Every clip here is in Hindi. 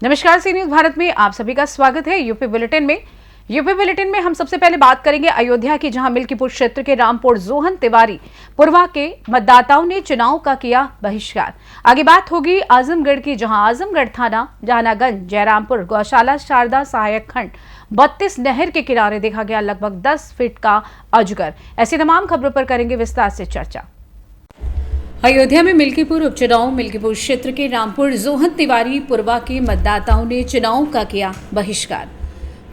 नमस्कार, सी न्यूज भारत में आप सभी का स्वागत है। यूपी बुलेटिन में हम सबसे पहले बात करेंगे अयोध्या की, जहां मिल्कीपुर क्षेत्र के रामपुर जोहन तिवारी पुरवा के मतदाताओं ने चुनाव का किया बहिष्कार। आगे बात होगी आजमगढ़ की, जहां आजमगढ़ थाना जहानागंज जयरामपुर गौशाला शारदा सहायक खंड 32 नहर के किनारे देखा गया लगभग 10 फीट का अजगर। ऐसी तमाम खबरों पर करेंगे विस्तार से चर्चा। अयोध्या में मिल्कीपुर उपचुनाव, मिल्कीपुर क्षेत्र के रामपुर जोहन तिवारी पुरवा के मतदाताओं ने चुनाव का किया बहिष्कार।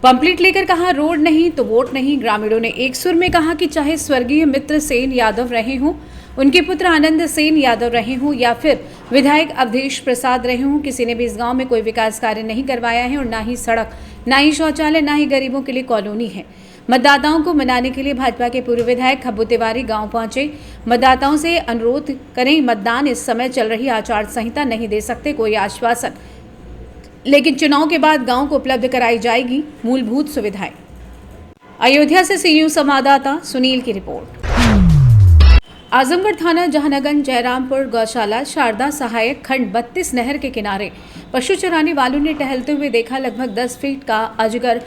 पंपलेट लेकर कहा रोड नहीं तो वोट नहीं। ग्रामीणों ने एक सुर में कहा कि चाहे स्वर्गीय मित्र सेन यादव रहे हों, उनके पुत्र आनंद सेन यादव रहे हों या फिर विधायक अवधेश प्रसाद रहे हों, किसी ने भी इस गांव में कोई विकास कार्य नहीं करवाया है और ना ही सड़क, ना ही शौचालय, ना ही गरीबों के लिए कॉलोनी है। मतदाताओं को मनाने के लिए भाजपा के पूर्व विधायक खब्बू तिवारी गांव पहुंचे। मतदाताओं से अनुरोध करें, मतदान इस समय चल रही आचार संहिता नहीं दे सकते कोई आश्वासन, लेकिन चुनाव के बाद गांव को उपलब्ध कराई जाएगी मूलभूत सुविधाएं। अयोध्या से सी न्यूज संवाददाता सुनील की रिपोर्ट। आजमगढ़ थाना जहानागंज जयरामपुर गौशाला शारदा सहायक खंड 32 नहर के किनारे पशु चराने वालों ने टहलते हुए देखा लगभग 10 फीट का अजगर।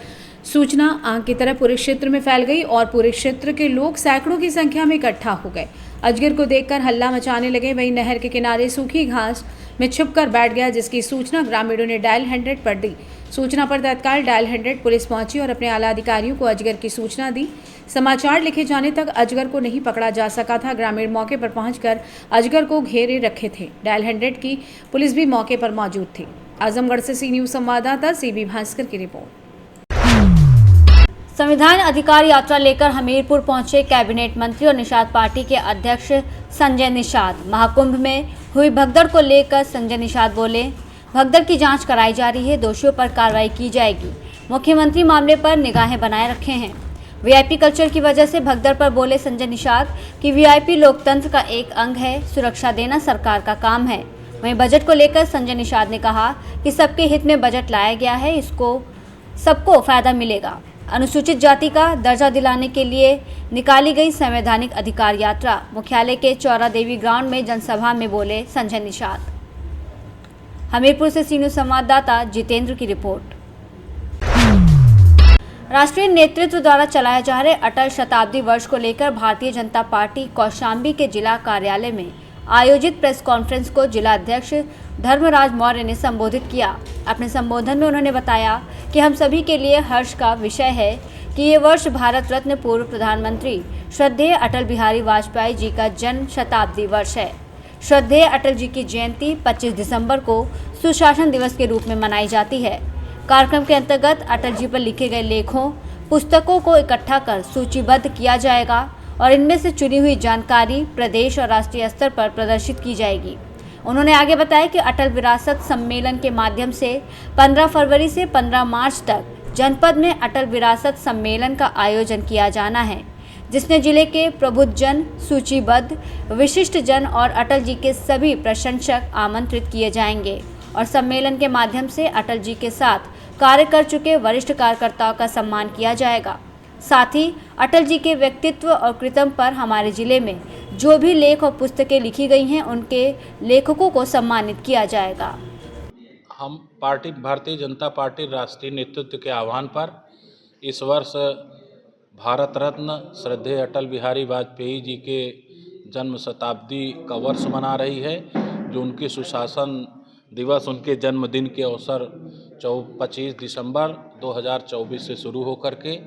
सूचना आग की तरह पूरे क्षेत्र में फैल गई और पूरे क्षेत्र के लोग सैकड़ों की संख्या में इकट्ठा हो गए। अजगर को देखकर हल्ला मचाने लगे। वहीं नहर के किनारे सूखी घास में छुपकर बैठ गया, जिसकी सूचना ग्रामीणों ने डायल 100 पर दी। सूचना पर तत्काल डायल 100 पुलिस पहुंची और अपने आला अधिकारियों को अजगर की सूचना दी। समाचार लिखे जाने तक अजगर को नहीं पकड़ा जा सका था। ग्रामीण मौके पर पहुंचकर अजगर को घेरे रखे थे। डायल 100 की पुलिस भी मौके पर मौजूद थी। आजमगढ़ से सी न्यूज संवाददाता सीबी भास्कर की रिपोर्ट। संविधान अधिकार यात्रा लेकर हमीरपुर पहुंचे कैबिनेट मंत्री और निषाद पार्टी के अध्यक्ष संजय निषाद। महाकुंभ में हुई भगदड़ को लेकर संजय निषाद बोले, भगदड़ की जांच कराई जा रही है, दोषियों पर कार्रवाई की जाएगी। मुख्यमंत्री मामले पर निगाहें बनाए रखे हैं। वीआईपी कल्चर की वजह से भगदड़ पर बोले संजय निषाद कि वीआईपी लोकतंत्र का एक अंग है, सुरक्षा देना सरकार का काम है। वहीं बजट को लेकर संजय निषाद ने कहा कि सबके हित में बजट लाया गया है, इसको सबको फायदा मिलेगा। अनुसूचित जाति का दर्जा दिलाने के लिए निकाली गई संवैधानिक अधिकार यात्रा। मुख्यालय के चौरा देवी ग्राउंड में जनसभा में बोले संजय निषाद। हमीरपुर से सी न्यूज संवाददाता जितेंद्र की रिपोर्ट। राष्ट्रीय नेतृत्व द्वारा चलाए जा रहे अटल शताब्दी वर्ष को लेकर भारतीय जनता पार्टी कौशाम्बी के जिला कार्यालय में आयोजित प्रेस कॉन्फ्रेंस को जिला अध्यक्ष धर्मराज मौर्य ने संबोधित किया। अपने संबोधन में उन्होंने बताया कि हम सभी के लिए हर्ष का विषय है कि ये वर्ष भारत रत्न पूर्व प्रधानमंत्री श्रद्धेय अटल बिहारी वाजपेयी जी का जन्म शताब्दी वर्ष है। श्रद्धेय अटल जी की जयंती 25 दिसंबर को सुशासन दिवस के रूप में मनाई जाती है। कार्यक्रम के अंतर्गत अटल जी पर लिखे गए लेखों, पुस्तकों को इकट्ठा कर सूचीबद्ध किया जाएगा और इनमें से चुनी हुई जानकारी प्रदेश और राष्ट्रीय स्तर पर प्रदर्शित की जाएगी। उन्होंने आगे बताया कि अटल विरासत सम्मेलन के माध्यम से 15 फरवरी से 15 मार्च तक जनपद में अटल विरासत सम्मेलन का आयोजन किया जाना है, जिसमें जिले के प्रबुद्धजन, सूचीबद्ध विशिष्ट जन और अटल जी के सभी प्रशंसक आमंत्रित किए जाएंगे और सम्मेलन के माध्यम से अटल जी के साथ कार्य कर चुके वरिष्ठ कार्यकर्ताओं का सम्मान किया जाएगा। साथ ही अटल जी के व्यक्तित्व और कृतम पर हमारे जिले में जो भी लेख और पुस्तकें लिखी गई हैं, उनके लेखकों को सम्मानित किया जाएगा। हम भारतीय जनता पार्टी राष्ट्रीय नेतृत्व के आह्वान पर इस वर्ष भारत रत्न श्रद्धेय अटल बिहारी वाजपेयी जी के जन्म शताब्दी का वर्ष मना रही है, जो उनके सुशासन दिवस, उनके जन्मदिन के अवसर 25 दिसंबर 2024 से शुरू होकर के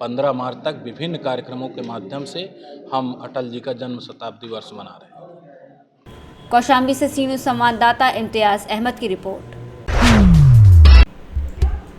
15 मार्च तक विभिन्न कार्यक्रमों के माध्यम से हम अटल जी का जन्म शताब्दी वर्ष मना रहे हैं। कौशाम्बी से सी न्यूज संवाददाता इम्तियाज अहमद की रिपोर्ट।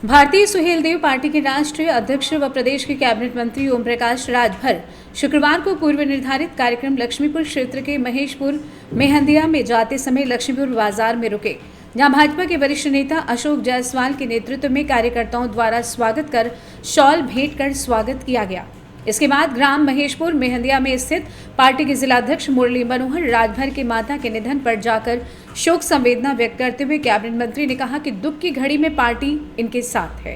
भारतीय सुहेलदेव पार्टी के राष्ट्रीय अध्यक्ष व प्रदेश के कैबिनेट मंत्री ओम प्रकाश राजभर शुक्रवार को पूर्व निर्धारित कार्यक्रम लक्ष्मीपुर क्षेत्र के महेशपुर मेहंदिया में जाते समय लक्ष्मीपुर बाजार में रुके, जहां भाजपा के वरिष्ठ नेता अशोक जायसवाल के नेतृत्व में कार्यकर्ताओं द्वारा स्वागत कर शॉल भेंट कर स्वागत किया गया। इसके बाद ग्राम महेशपुर मेहंदिया में स्थित पार्टी के जिलाध्यक्ष मुरली मनोहर राजभर के माता के निधन पर जाकर शोक संवेदना व्यक्त करते हुए कैबिनेट मंत्री ने कहा कि दुख की घड़ी में पार्टी इनके साथ है।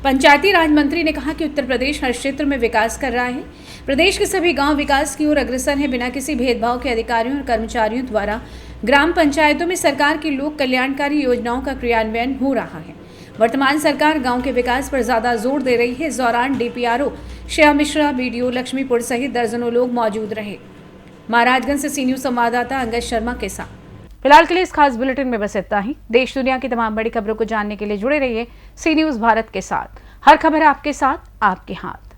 पंचायती राज मंत्री ने कहा कि उत्तर प्रदेश हर क्षेत्र में विकास कर रहा है। प्रदेश के सभी गांव विकास की ओर अग्रसर हैं। बिना किसी भेदभाव के अधिकारियों और कर्मचारियों द्वारा ग्राम पंचायतों में सरकार की लोक कल्याणकारी योजनाओं का क्रियान्वयन हो रहा है। वर्तमान सरकार गांव के विकास पर ज्यादा जोर दे रही है। इस दौरान डीपीआरओ श्रेया मिश्रा, बीडीओ लक्ष्मीपुर सहित दर्जनों लोग मौजूद रहे। महाराजगंज से सी न्यूज संवाददाता अंगद शर्मा के साथ। फिलहाल के लिए इस खास बुलेटिन में बस इतना ही। देश दुनिया की तमाम बड़ी खबरों को जानने के लिए जुड़े रहिए सी न्यूज भारत के साथ। हर खबर आपके साथ, आपके हाथ।